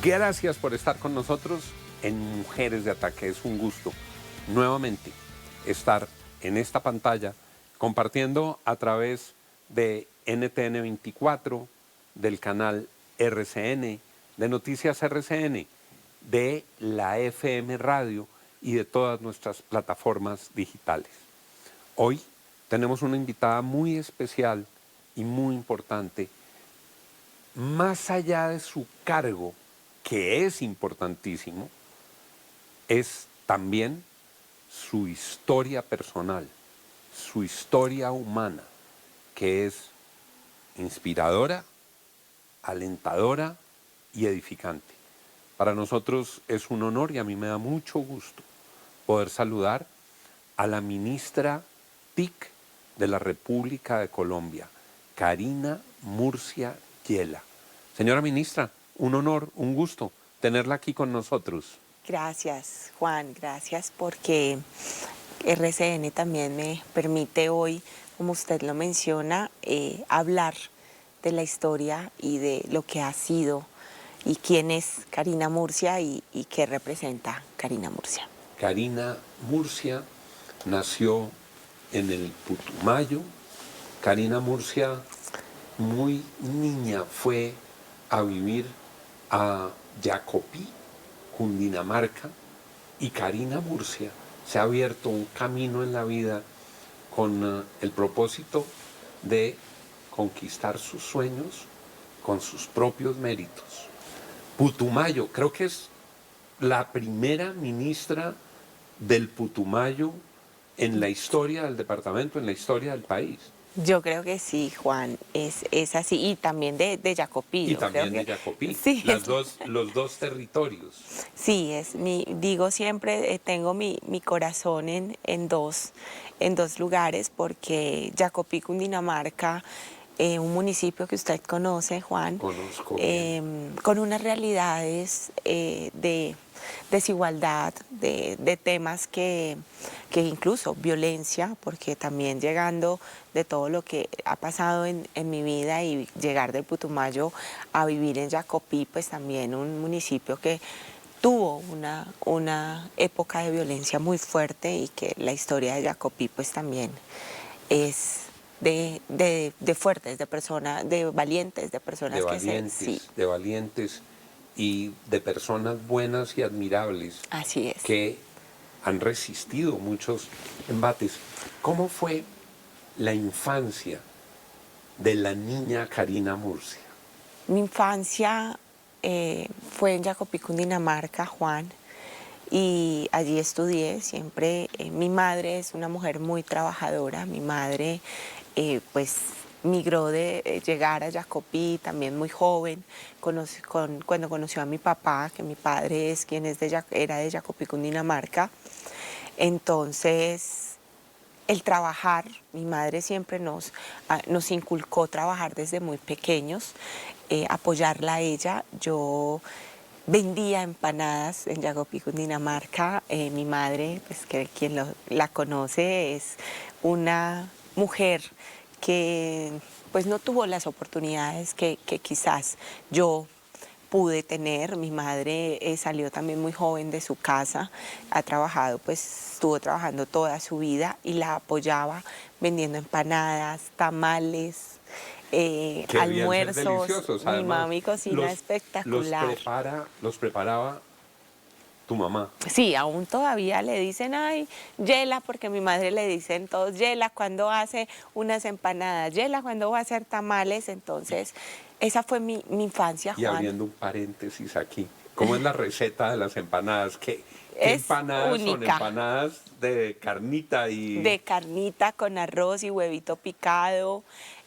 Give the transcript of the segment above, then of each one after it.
Gracias por estar con nosotros en Mujeres de Ataque. Es un gusto nuevamente estar en esta pantalla compartiendo a través de NTN 24, del canal RCN, de Noticias RCN, de la FM Radio y de todas nuestras plataformas digitales. Hoy tenemos una invitada muy especial y muy importante. Más allá de su cargo, que es importantísimo, es también su historia personal, su historia humana, que es inspiradora, alentadora y edificante. Para nosotros es un honor y a mí me da mucho gusto poder saludar a la ministra TIC de la República de Colombia, Karina Murcia Yela. Señora ministra, un honor, un gusto tenerla aquí con nosotros. Gracias, Juan, gracias porque RCN también me permite hoy, como usted lo menciona, hablar de la historia y de lo que ha sido y quién es Karina Murcia y qué representa Karina Murcia. Karina Murcia nació en el Putumayo. Karina Murcia, muy niña, fue a vivir a Jacopí, Cundinamarca, y Karina Murcia se ha abierto un camino en la vida con el propósito de conquistar sus sueños con sus propios méritos. Putumayo, creo que es la primera ministra del Putumayo en la historia del departamento, en la historia del país. Yo creo que sí, Juan, es así, y también de Jacopí. Y también de Jacopí, sí, los dos territorios. Sí, digo siempre, tengo mi corazón en dos lugares, porque Jacopí, Cundinamarca, un municipio que usted conoce, Juan, Conozco con unas realidades de desigualdad, de temas que incluso violencia, porque también llegando de todo lo que ha pasado en mi vida y llegar del Putumayo a vivir en Jacopí, pues también un municipio que tuvo una época de violencia muy fuerte y que la historia de Jacopí pues también es de fuertes, de personas, de valientes, de personas de valientes y de personas buenas y admirables. Así es. Que han resistido muchos embates. ¿Cómo fue la infancia de la niña Karina Murcia? Mi infancia fue en Jacopí, Cundinamarca, Juan, y allí estudié siempre. Mi madre es una mujer muy trabajadora. Mi madre pues migró de llegar a Jacopí también muy joven, cuando conoció a mi papá, que mi padre es quien era de Jacopí, Cundinamarca. Entonces, el trabajar, mi madre siempre nos inculcó trabajar desde muy pequeños, apoyarla a ella. Yo vendía empanadas en Jacopí, Cundinamarca. Mi madre, pues que quien la conoce, es una mujer que pues no tuvo las oportunidades que quizás yo pude tener. Mi madre salió también muy joven de su casa, ha trabajado, pues estuvo trabajando toda su vida y la apoyaba vendiendo empanadas, tamales, almuerzos. Deliciosos, además, mi mami cocina espectacular. Los preparaba tu mamá. Sí, aún todavía le dicen, ay, Yela, porque a mi madre le dicen todos, Yela, ¿cuándo hace unas empanadas? Yela, ¿cuándo va a hacer tamales? Entonces, esa fue mi infancia, Juan. Y abriendo un paréntesis aquí, ¿cómo es la receta de las empanadas? ¿Qué Es empanadas única. son? ¿Empanadas de carnita y...? De carnita con arroz y huevito picado.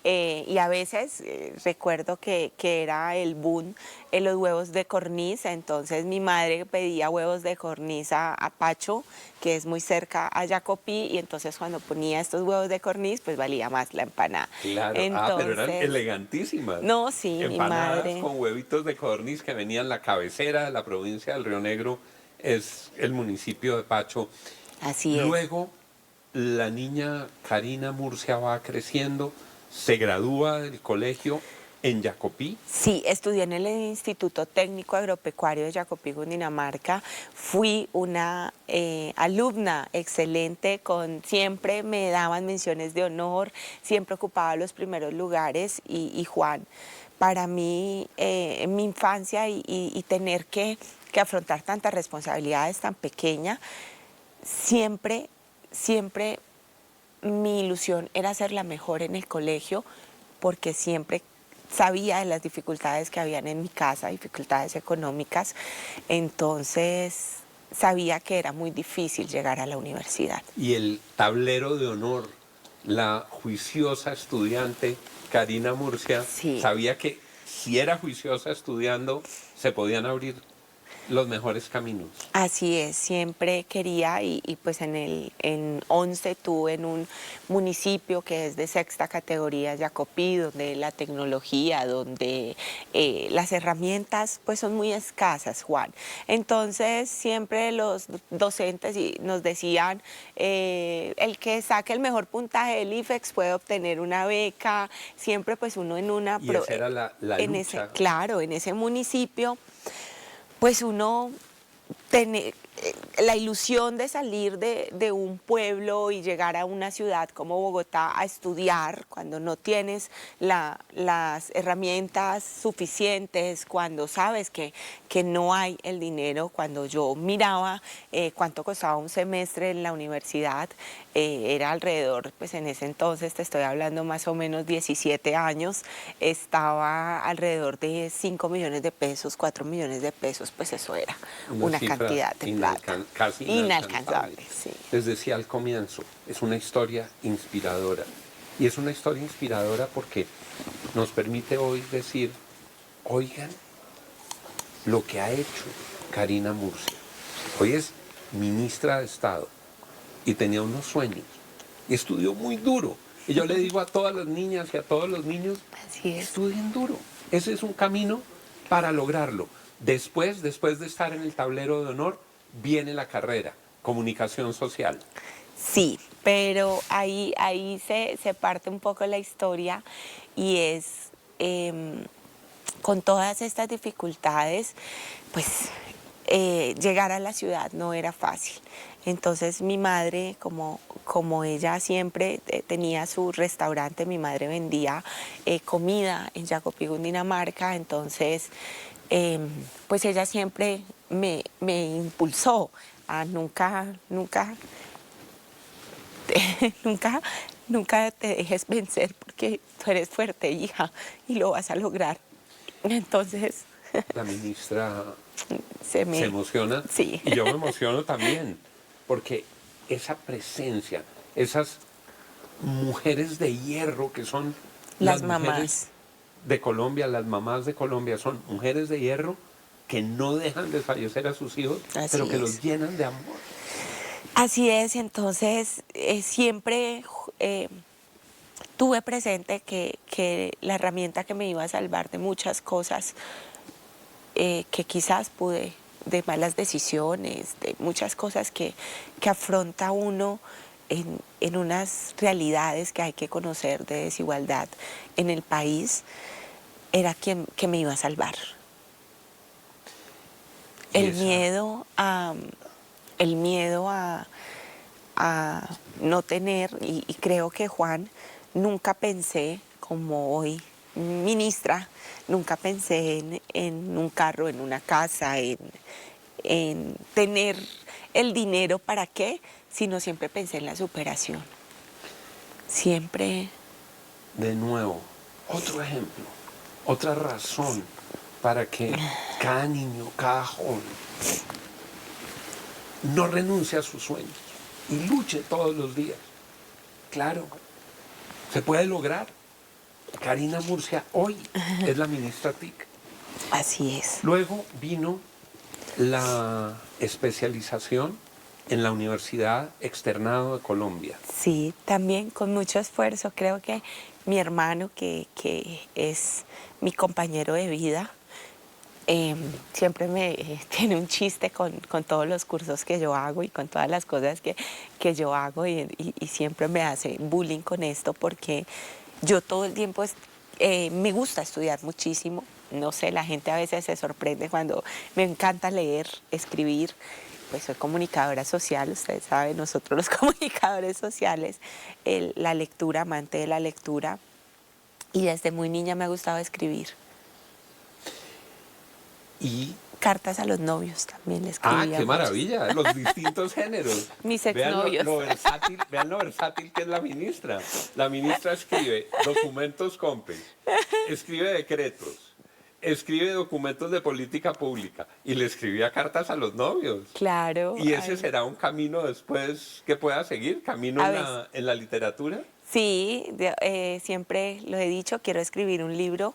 Y a veces recuerdo que era el boom en los huevos de corniz. Entonces mi madre pedía huevos de corniz a Pacho, que es muy cerca a Jacopí, y entonces cuando ponía estos huevos de corniz, pues valía más la empanada. Claro, entonces, pero eran elegantísimas. No, sí, empanadas mi madre. Con huevitos de codorniz que venían. La cabecera de la provincia del Río Negro es el municipio de Pacho. Así es. Luego, la niña Karina Murcia va creciendo, se gradúa del colegio en Jacopí. Sí, estudié en el Instituto Técnico Agropecuario de Jacopí, Cundinamarca. Fui una alumna excelente, siempre me daban menciones de honor, siempre ocupaba los primeros lugares y Juan, para mí, en mi infancia y tener que afrontar tantas responsabilidades tan pequeña, siempre mi ilusión era ser la mejor en el colegio porque siempre sabía de las dificultades que habían en mi casa, dificultades económicas, entonces sabía que era muy difícil llegar a la universidad. Y el tablero de honor, la juiciosa estudiante Karina Murcia, Sí. sabía que si era juiciosa estudiando, se podían abrir los mejores caminos. Así es, siempre quería y pues en 11 tuve en un municipio que es de sexta categoría, Jacopí, donde la tecnología, donde las herramientas pues son muy escasas, Juan. Entonces siempre los docentes nos decían, el que saque el mejor puntaje del IFEX puede obtener una beca, siempre pues uno en una... Y esa era la lucha. Claro, en ese municipio pues uno tener la ilusión de salir de un pueblo y llegar a una ciudad como Bogotá a estudiar cuando no tienes las herramientas suficientes, cuando sabes que no hay el dinero. Cuando yo miraba cuánto costaba un semestre en la universidad, era alrededor, pues en ese entonces, te estoy hablando más o menos 17 años, estaba alrededor de 5 millones de pesos, 4 millones de pesos, pues eso era una cantidad de plata. Casi inalcanzable. Sí. Les decía al comienzo, es una historia inspiradora. Y es una historia inspiradora porque nos permite hoy decir, oigan lo que ha hecho Karina Murcia. Hoy es ministra de Estado y tenía unos sueños y estudió muy duro. Y yo le digo a todas las niñas y a todos los niños, estudien duro. Ese es un camino para lograrlo. Después de estar en el tablero de honor, viene la carrera, comunicación social. Sí, pero ahí se parte un poco la historia y es con todas estas dificultades, pues llegar a la ciudad no era fácil. Entonces mi madre, como ella siempre tenía su restaurante, mi madre vendía comida en Jacopí, Cundinamarca, entonces pues ella siempre me impulsó a nunca te dejes vencer porque tú eres fuerte, hija, y lo vas a lograr. Entonces... La ministra se emociona, sí. Y yo me emociono también, porque esa presencia, esas mujeres de hierro que son las mamás de Colombia, las mamás de Colombia son mujeres de hierro que no dejan de fallecer a sus hijos, pero que los llenan de amor. Así es, entonces siempre tuve presente que la herramienta que me iba a salvar de muchas cosas que quizás pude, de malas decisiones, de muchas cosas que afronta uno en unas realidades que hay que conocer de desigualdad en el país, era que me iba a salvar. El miedo a no tener, y creo que Juan, nunca pensé, como hoy ministra, nunca pensé en un carro, en una casa, en tener el dinero para qué, sino siempre pensé en la superación. Siempre. De nuevo, otro ejemplo, otra razón para que cada niño, cada joven no renuncie a sus sueños y luche todos los días. Claro, se puede lograr. Karina Murcia hoy es la ministra TIC. Así es. Luego vino la especialización en la Universidad Externado de Colombia. Sí, también con mucho esfuerzo. Creo que mi hermano, que es mi compañero de vida, siempre me tiene un chiste con todos los cursos que yo hago y con todas las cosas que yo hago y siempre me hace bullying con esto porque yo todo el tiempo Me gusta estudiar muchísimo. No sé, la gente a veces se sorprende cuando me encanta leer, escribir. Pues soy comunicadora social, ustedes saben, nosotros los comunicadores sociales, la lectura, amante de la lectura. Y desde muy niña me ha gustado escribir. Y Cartas a los novios también le escribía qué muchas. maravilla, los distintos géneros. Mis Vean exnovios. vean lo versátil que es la ministra. La ministra escribe documentos COMPES, escribe decretos, escribe documentos de política pública y le escribía cartas a los novios. Claro. ¿Y ese será un camino después que pueda seguir? ¿Camino en la literatura? Sí, siempre lo he dicho, quiero escribir un libro,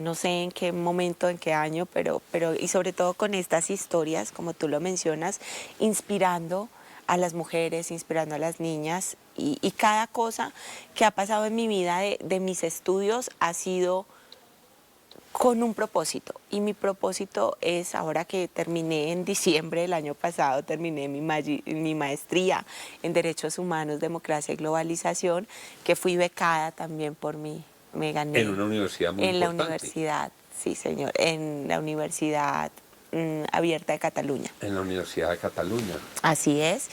no sé en qué momento, en qué año, pero y sobre todo con estas historias, como tú lo mencionas, inspirando a las mujeres, inspirando a las niñas y cada cosa que ha pasado en mi vida de mis estudios ha sido con un propósito. Y mi propósito es, ahora que terminé en diciembre del año pasado, terminé mi maestría en Derechos Humanos, Democracia y Globalización, que fui becada también por mí, me gané. En una universidad muy importante. En la universidad, sí señor, en la Universidad Abierta de Cataluña. En la Universidad de Cataluña. Así es.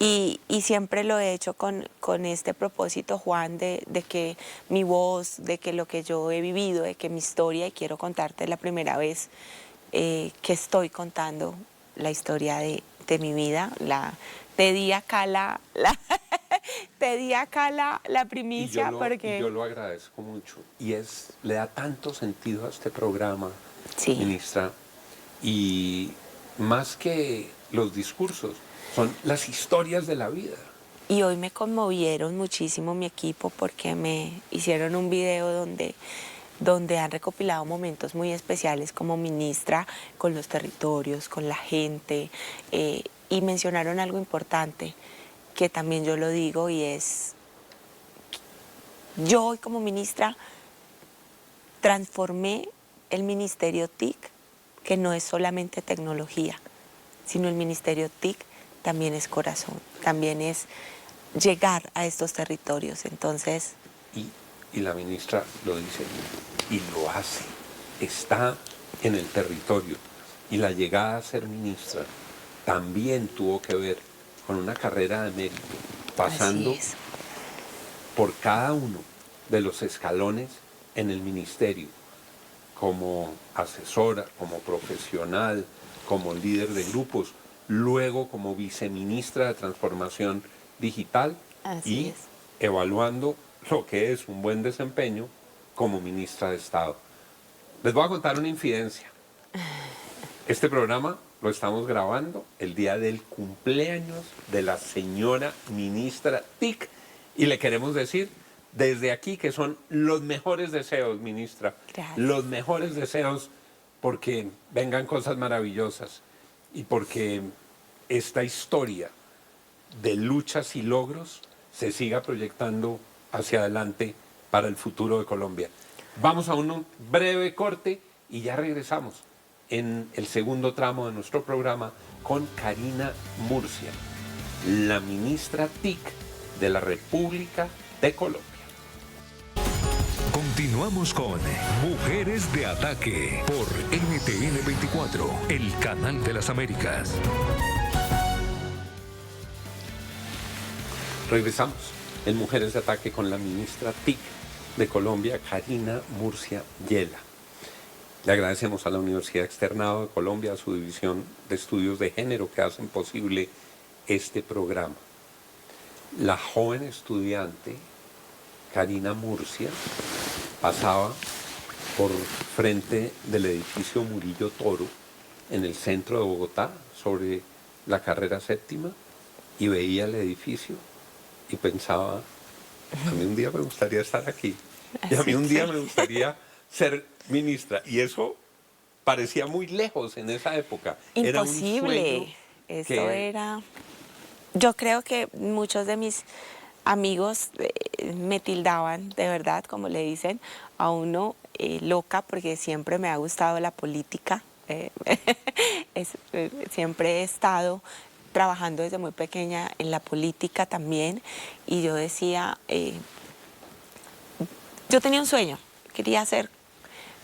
Y siempre lo he hecho con este propósito, Juan, de que mi voz, de que lo que yo he vivido, de que mi historia, y quiero contarte la primera vez que estoy contando la historia de mi vida. Te di acá la primicia porque... Y yo lo agradezco mucho. Y le da tanto sentido a este programa, Sí. ministra. Y más que los discursos, son las historias de la vida. Y hoy me conmovieron muchísimo mi equipo porque me hicieron un video donde han recopilado momentos muy especiales como ministra con los territorios, con la gente, y mencionaron algo importante que también yo lo digo y es, yo hoy como ministra transformé el Ministerio TIC, que no es solamente tecnología, sino el Ministerio TIC también es corazón, también es llegar a estos territorios. Entonces... Y la ministra lo dice y lo hace. Está en el territorio. Y la llegada a ser ministra también tuvo que ver con una carrera de mérito, pasando por cada uno de los escalones en el ministerio, como asesora, como profesional, como líder de grupos, luego como viceministra de Transformación Digital y evaluando lo que es un buen desempeño como ministra de Estado. Les voy a contar una infidencia. Este programa lo estamos grabando el día del cumpleaños de la señora ministra TIC y le queremos decir desde aquí que son los mejores deseos, ministra. Gracias. Los mejores deseos porque vengan cosas maravillosas y porque esta historia de luchas y logros se siga proyectando hacia adelante para el futuro de Colombia. Vamos a un breve corte y ya regresamos en el segundo tramo de nuestro programa con Karina Murcia, la ministra TIC de la República de Colombia. Continuamos con Mujeres de Ataque por NTN 24, el canal de las Américas. Regresamos en Mujeres de Ataque con la ministra TIC de Colombia, Karina Murcia Yela. Le agradecemos a la Universidad Externado de Colombia, a su división de estudios de género que hacen posible este programa. La joven estudiante Karina Murcia pasaba por frente del edificio Murillo Toro en el centro de Bogotá, sobre la carrera séptima, y veía el edificio y pensaba, a mí un día me gustaría estar aquí, y a mí un día me gustaría ser ministra. Y eso parecía muy lejos en esa época. Imposible. Eso era... Yo creo que muchos de mis amigos me tildaban, de verdad, como le dicen a uno, loca, porque siempre me ha gustado la política. Siempre he estado trabajando desde muy pequeña en la política también, y yo decía, yo tenía un sueño, quería ser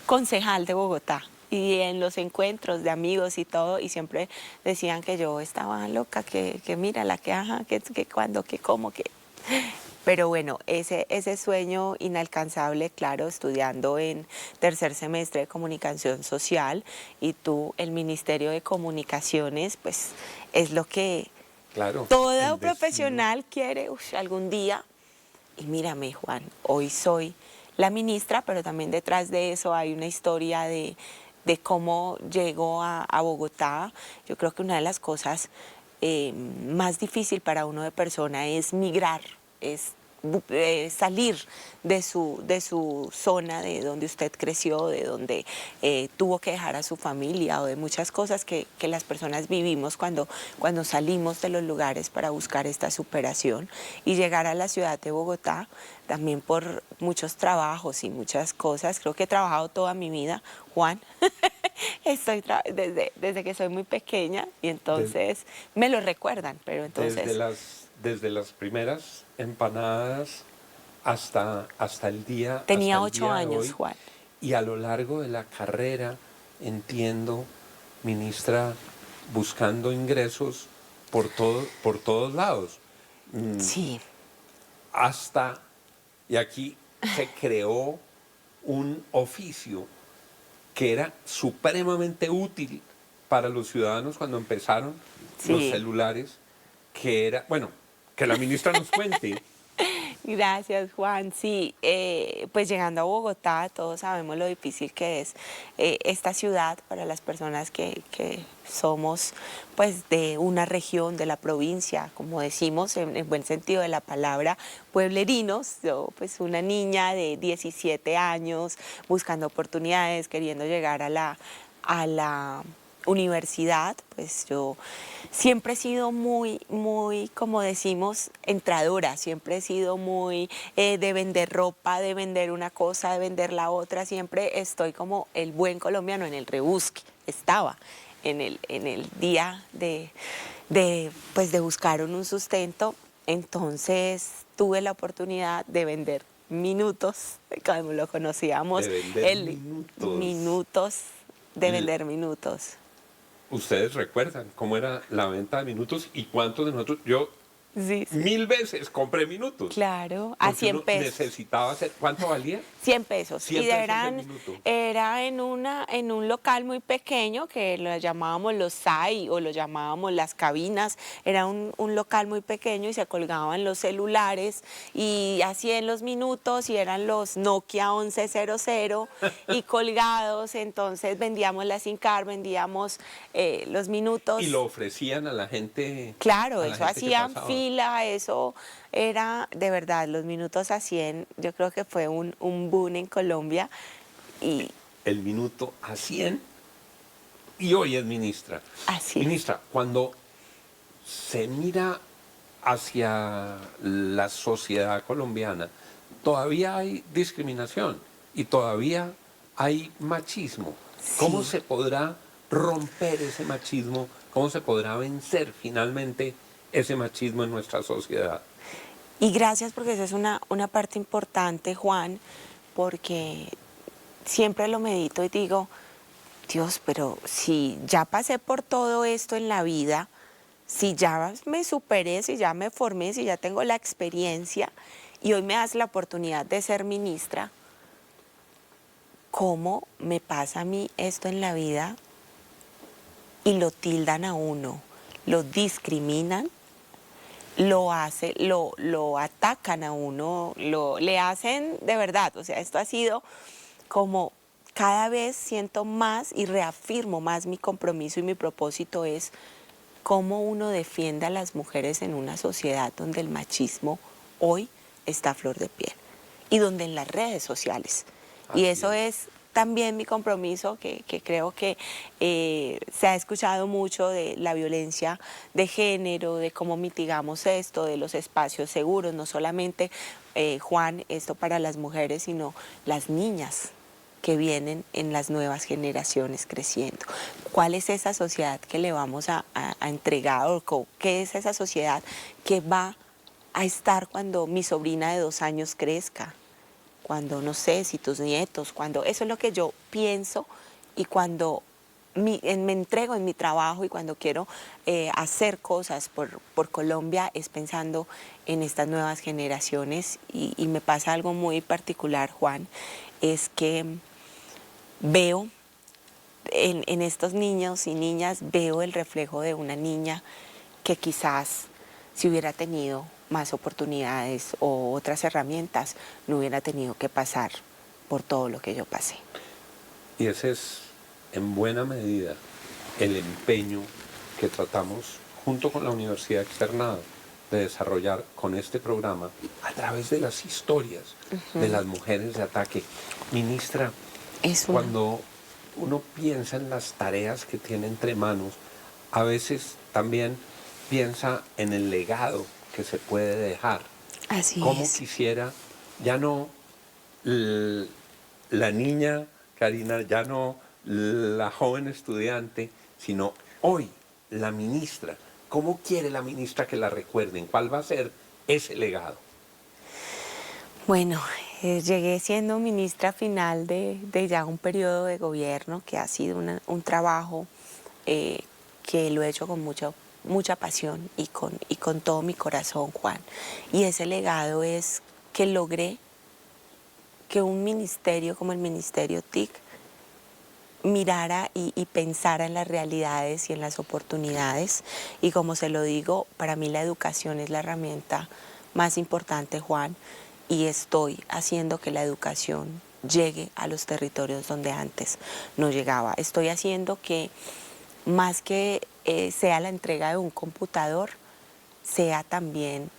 concejal de Bogotá. Y en los encuentros de amigos y todo, y siempre decían que yo estaba loca, que mira la que, ajá, que cuando, que cómo, que... Pero bueno, ese sueño inalcanzable, claro, estudiando en tercer semestre de comunicación social, y tú, el Ministerio de Comunicaciones, pues es lo que Claro, todo el destino. profesional quiere algún día. Y mírame, Juan, hoy soy la ministra, pero también detrás de eso hay una historia de cómo llegó a Bogotá. Yo creo que una de las cosas más difícil para uno de persona es migrar, es salir de su zona, de donde usted creció, de donde tuvo que dejar a su familia, o de muchas cosas que las personas vivimos cuando salimos de los lugares para buscar esta superación, y llegar a la ciudad de Bogotá también por muchos trabajos y muchas cosas. Creo que he trabajado toda mi vida, Juan. Desde que soy muy pequeña, y Des- entonces me lo recuerdan, pero entonces desde las primeras empanadas hasta hasta tenía el 8 día de años, hoy. Juan. Y a lo largo de la carrera, entiendo, ministra, buscando ingresos por todos lados. Sí, Hasta, y aquí se creó un oficio que era supremamente útil para los ciudadanos cuando empezaron los sí. celulares, que era, bueno, que la ministra nos cuente. Gracias, Juan. Sí, pues llegando a Bogotá, todos sabemos lo difícil que es esta ciudad para las personas que somos pues de una región, de la provincia, como decimos en buen sentido de la palabra, pueblerinos. Yo, pues una niña de 17 años buscando oportunidades, queriendo llegar a la universidad. Pues yo siempre he sido muy, como decimos, entradora. Siempre he sido muy de vender ropa, de vender una cosa, de vender la otra. Siempre estoy como el buen colombiano en el rebusque. Estaba en el día pues de buscar un sustento. Entonces tuve la oportunidad de vender minutos, como lo conocíamos, De vender el minutos. minutos, de L- vender minutos. Ustedes recuerdan cómo era la venta de minutos y cuántos de nosotros, yo Sí, sí. 1000 veces compré minutos. Claro, a Porque 100 uno pesos. necesitaba hacer, ¿cuánto valía? 100 pesos. 100 Y pesos el minuto. era en un local muy pequeño que lo llamábamos los SAI, o lo llamábamos las cabinas. Era un local muy pequeño y se colgaban los celulares y hacían los minutos, y eran los Nokia 1100 y colgados. Entonces vendíamos la SIM card, vendíamos los Y minutos. lo ofrecían Claro, a la eso gente que hacían pasaba. fila, eso era de verdad, los minutos a 100, yo creo que fue un boom en Colombia. Y El minuto a 100 y hoy es ministra. así es. Ministra, cuando se mira hacia la sociedad colombiana, todavía hay discriminación y todavía hay machismo. ¿Cómo Sí. se podrá romper ese machismo? ¿Cómo se podrá vencer finalmente ese machismo en nuestra sociedad? Y gracias, porque esa es una parte importante, Juan, porque siempre lo medito y digo, Dios, pero si ya pasé por todo esto en la vida, si ya me superé, si ya me formé, si ya tengo la experiencia, y hoy me das la oportunidad de ser ministra, ¿cómo me pasa a mí esto en la vida? Y lo tildan a uno, lo discriminan, lo atacan a uno, le hacen de verdad. O sea, esto ha sido como, cada vez siento más y reafirmo más mi compromiso, y mi propósito es cómo uno defiende a las mujeres en una sociedad donde el machismo hoy está a flor de piel, y donde en las redes sociales. Y Así eso es también mi compromiso, que creo que se ha escuchado mucho de la violencia de género, de cómo mitigamos esto, de los espacios seguros, no solamente, Juan, esto para las mujeres, sino las niñas que vienen en las nuevas generaciones creciendo. ¿Cuál es esa sociedad que le vamos a entregar, o qué es esa sociedad que va a estar cuando mi sobrina de 2 años crezca? cuando no sé, si tus nietos, cuando eso es lo que yo pienso y cuando me entrego en mi trabajo y cuando quiero hacer cosas por Colombia es pensando en estas nuevas generaciones y me pasa algo muy particular, Juan, es que veo en estos niños y niñas, veo el reflejo de una niña que quizás si hubiera tenido más oportunidades o otras herramientas, no hubiera tenido que pasar por todo lo que yo pasé. Y ese es, en buena medida, el empeño que tratamos, junto con la Universidad Externado, de desarrollar con este programa a través de las historias de las mujeres de ataque. Ministra, cuando uno piensa en las tareas que tiene entre manos, a veces también piensa en el legado que se puede dejar. Así Cómo es. quisiera, ya no la niña Karina, ya no la joven estudiante, sino hoy la ministra. ¿Cómo quiere la ministra que la recuerden? ¿Cuál va a ser ese legado? Bueno, llegué siendo ministra final de ya un periodo de gobierno que ha sido un trabajo que lo he hecho con mucha pasión y con todo mi corazón, Juan. Y ese legado es que logré que un ministerio como el Ministerio TIC mirara y pensara en las realidades y en las oportunidades. Y como se lo digo, para mí la educación es la herramienta más importante, Juan, y estoy haciendo que la educación llegue a los territorios donde antes no llegaba. Estoy haciendo que más que sea la entrega de un computador, sea también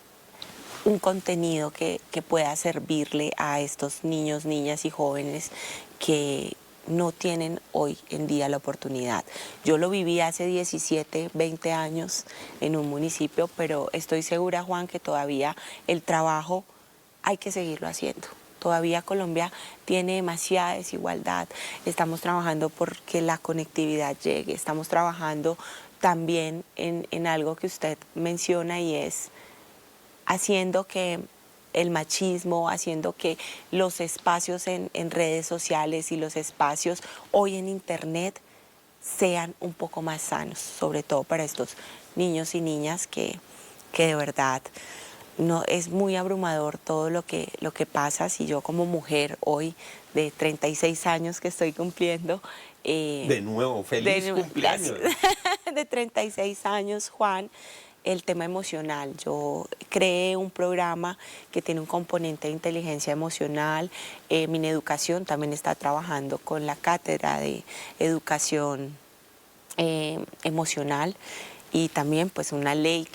un contenido que pueda servirle a estos niños, niñas y jóvenes que no tienen hoy en día la oportunidad. Yo lo viví hace 17, 20 años en un municipio, pero estoy segura, Juan, que todavía el trabajo hay que seguirlo haciendo. Todavía Colombia tiene demasiada desigualdad. Estamos trabajando por que la conectividad llegue. Estamos trabajando también en algo que usted menciona y es haciendo que el machismo, haciendo que los espacios en redes sociales y los espacios hoy en Internet sean un poco más sanos, sobre todo para estos niños y niñas que de verdad no, es muy abrumador todo lo que pasa. Si yo como mujer hoy de 36 años que estoy cumpliendo... de nuevo, feliz cumpleaños. De 36 años, Juan, el tema emocional. Yo creé un programa que tiene un componente de inteligencia emocional. Mineducación también está trabajando con la cátedra de educación emocional y también pues una ley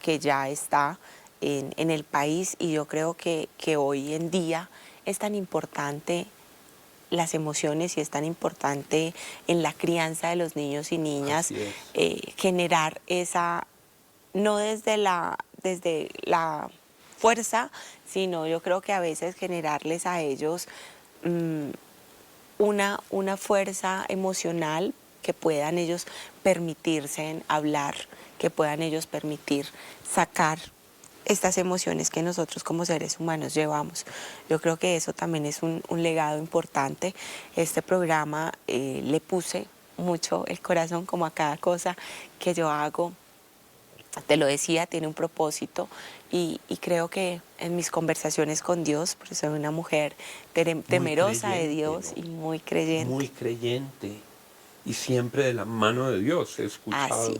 que ya está en el país, y yo creo que hoy en día es tan importante las emociones y es tan importante en la crianza de los niños y niñas generar esa, no desde la fuerza, sino yo creo que a veces generarles a ellos una fuerza emocional que puedan ellos permitirse hablar, que puedan ellos permitir sacar estas emociones que nosotros como seres humanos llevamos. Yo creo que eso también es un legado importante. Este programa le puse mucho el corazón como a cada cosa que yo hago. Te lo decía, tiene un propósito y creo que en mis conversaciones con Dios, porque soy una mujer temerosa de Dios, ¿no? Y muy creyente. Muy creyente y siempre de la mano de Dios, he escuchado.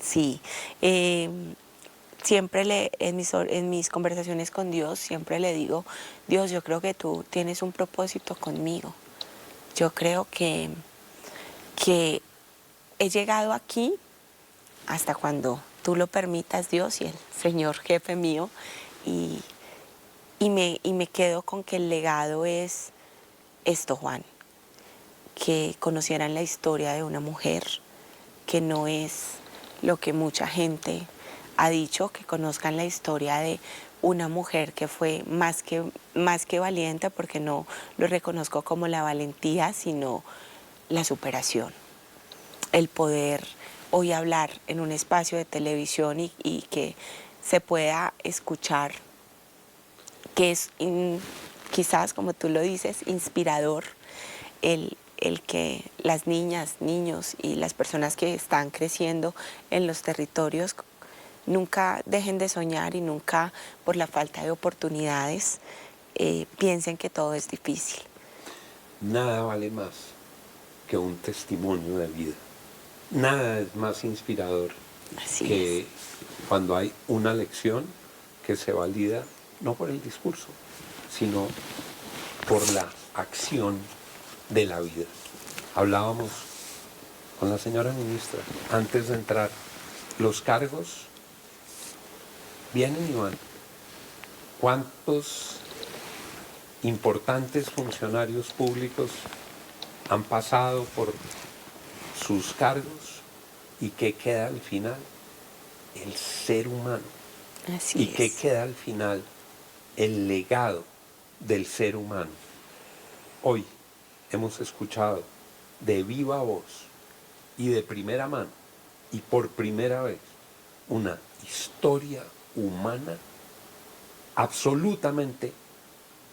Sí. Siempre en mis conversaciones con Dios, siempre le digo, Dios, yo creo que tú tienes un propósito conmigo. Yo creo que he llegado aquí hasta cuando tú lo permitas, Dios, y el Señor jefe mío, y me quedo con que el legado es esto, Juan, que conocieran la historia de una mujer, que no es lo que mucha gente ha dicho, que conozcan la historia de una mujer que fue más que valiente, porque no lo reconozco como la valentía, sino la superación. El poder hoy hablar en un espacio de televisión y que se pueda escuchar que quizás, como tú lo dices, inspirador el que las niñas, niños y las personas que están creciendo en los territorios nunca dejen de soñar y nunca por la falta de oportunidades piensen que todo es difícil. Nada vale más que un testimonio de vida. Nada es más inspirador Así que es. cuando hay una lección que se valida no por el discurso, sino por la acción de la vida. Hablábamos con la señora ministra antes de entrar. Los cargos vienen y van. ¿Cuántos importantes funcionarios públicos han pasado por sus cargos y qué queda al final? El ser humano. Así ¿Y qué es. queda al final? El legado del ser humano. Hoy hemos escuchado de viva voz y de primera mano y por primera vez una historia humana absolutamente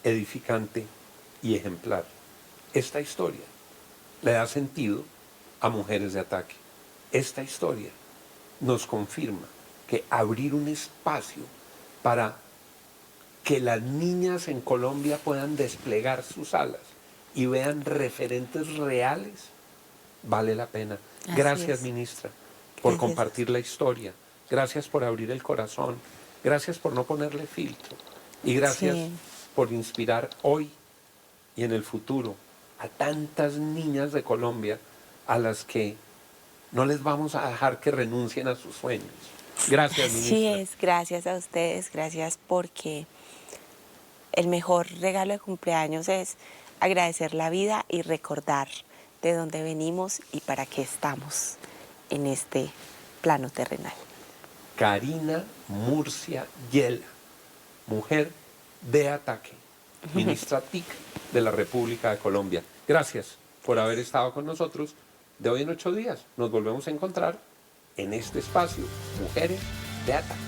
edificante y ejemplar. Esta historia le da sentido a Mujeres de Ataque. Esta historia nos confirma que abrir un espacio para que las niñas en Colombia puedan desplegar sus alas y vean referentes reales, vale la pena. Así Gracias, es. ministra, por Gracias. compartir la historia. Gracias por abrir el corazón. Gracias por no ponerle filtro. Y gracias Sí. por inspirar hoy y en el futuro a tantas niñas de Colombia a las que no les vamos a dejar que renuncien a sus sueños. Gracias, Así ministra. es, gracias a ustedes, gracias porque el mejor regalo de cumpleaños es agradecer la vida y recordar de dónde venimos y para qué estamos en este plano terrenal. Karina Murcia Yela, mujer de Ataque, ministra TIC de la República de Colombia. Gracias por haber estado con nosotros. De hoy en 8 días nos volvemos a encontrar en este espacio, Mujeres de Ataque.